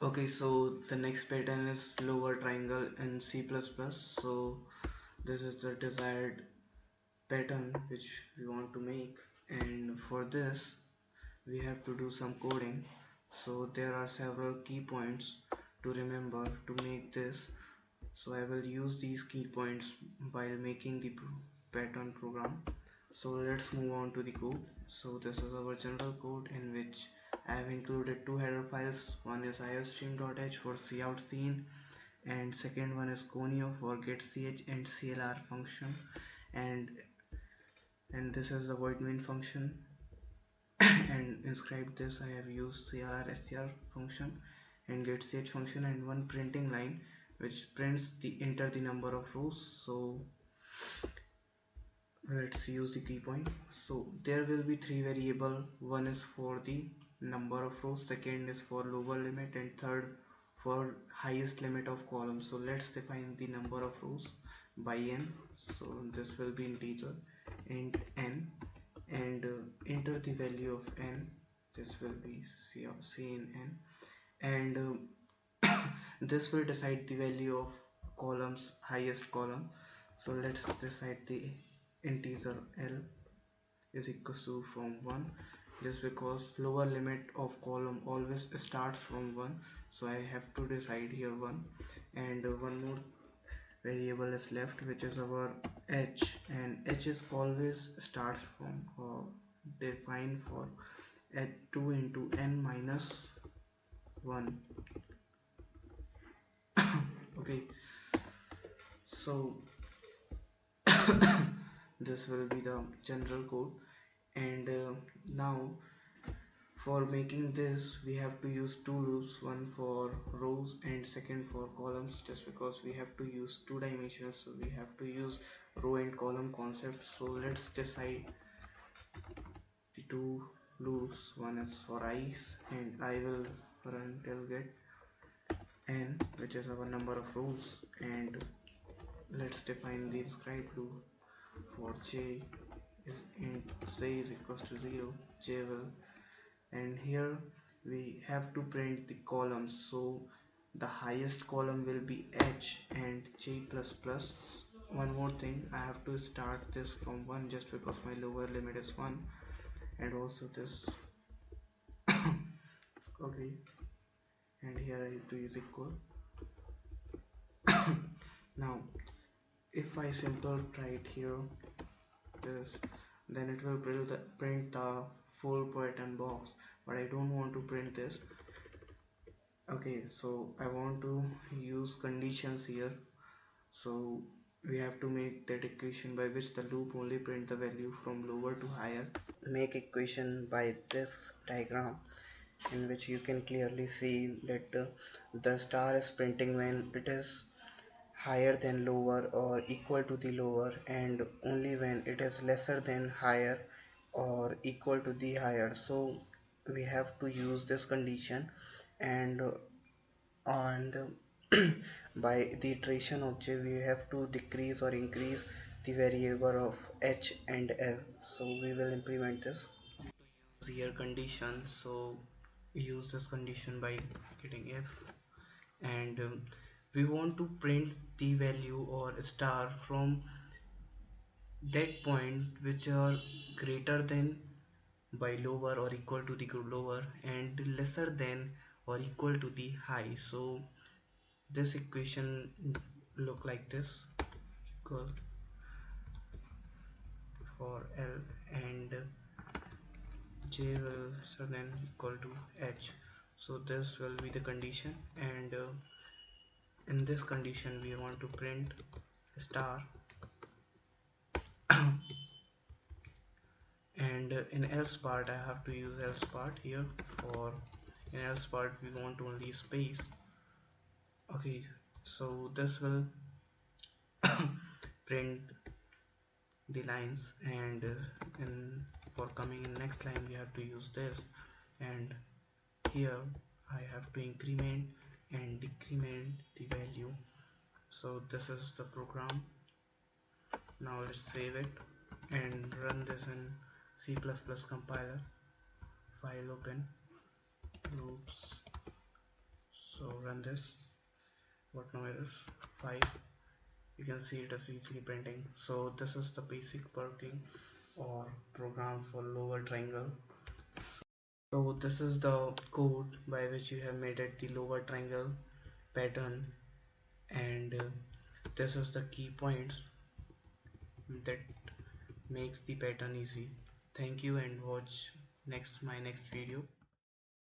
Okay, so the next pattern is lower triangle in C++. So this is the desired pattern which we want to make, and for this we have to do some coding. So there are several key points to remember to make this. So I will use these key points while making the pattern program. So let's move on to the code. So this is our general code in which I have included two header files. One is iostream.h for cout scene, and second one is conio for getch and clr function, and this is the void main function. And inscribe this I have used clr str function and getch function, and one printing line which prints the enter the number of rows. So let's use the key point. So there will be three variable. One is for the number of rows, second is for lower limit, and third for highest limit of column. So let's define the number of rows by n. So this will be integer int n, and enter the value of n. This will be c in n, and this will decide the value of columns highest column. So let's decide the integer l is equals to from 1, just because lower limit of column always starts from 1, so I have to decide here 1. And one more variable is left, which is our h, and h is always starts from or defined for at 2 into n minus 1. Okay, so this will be the general code. And now for making this we have to use two loops, one for rows and second for columns, just because we have to use two dimensions, so we have to use row and column concept. So let's decide the two loops. One is for i's, and I will run till get n, which is our number of rows, and let's define the inscribe loop for j is int j is equals to 0, j will, and here we have to print the columns. So the highest column will be h and j plus plus. One more thing, I have to start this from 1 just because my lower limit is 1, and also this. Okay, and here I have to use equal. Now if I simple write here this, then it will print the full pattern box, but I don't want to print this. Okay, so I want to use conditions here. So we have to make that equation by which the loop only print the value from lower to higher. Make equation by this diagram, in which you can clearly see that the star is printing when it is higher than lower or equal to the lower, and only when it is lesser than higher or equal to the higher. So we have to use this condition, and by the iteration of j we have to decrease or increase the variable of h and l. So we will implement this. Use here condition, so use this condition by getting if, and we want to print the value or star from that point which are greater than by lower or equal to the lower, and lesser than or equal to the high. So this equation look like this: equal for L, and j will so then equal to h. So this will be the condition, and in this condition we want to print star. And in else part I have to use else part here. For in else part we want only space. Okay, so this will print the lines, and for coming in next line we have to use this, and here I have to increment and decrement the value. So this is the program. Now let's save it and run this in C++ compiler. File open, loops. So run this. What no errors? 5. You can see it is easily printing. So this is the basic working or program for lower triangle. So this is the code by which you have made it the lower triangle pattern, and this is the key points that makes the pattern easy. Thank you and watch my next video.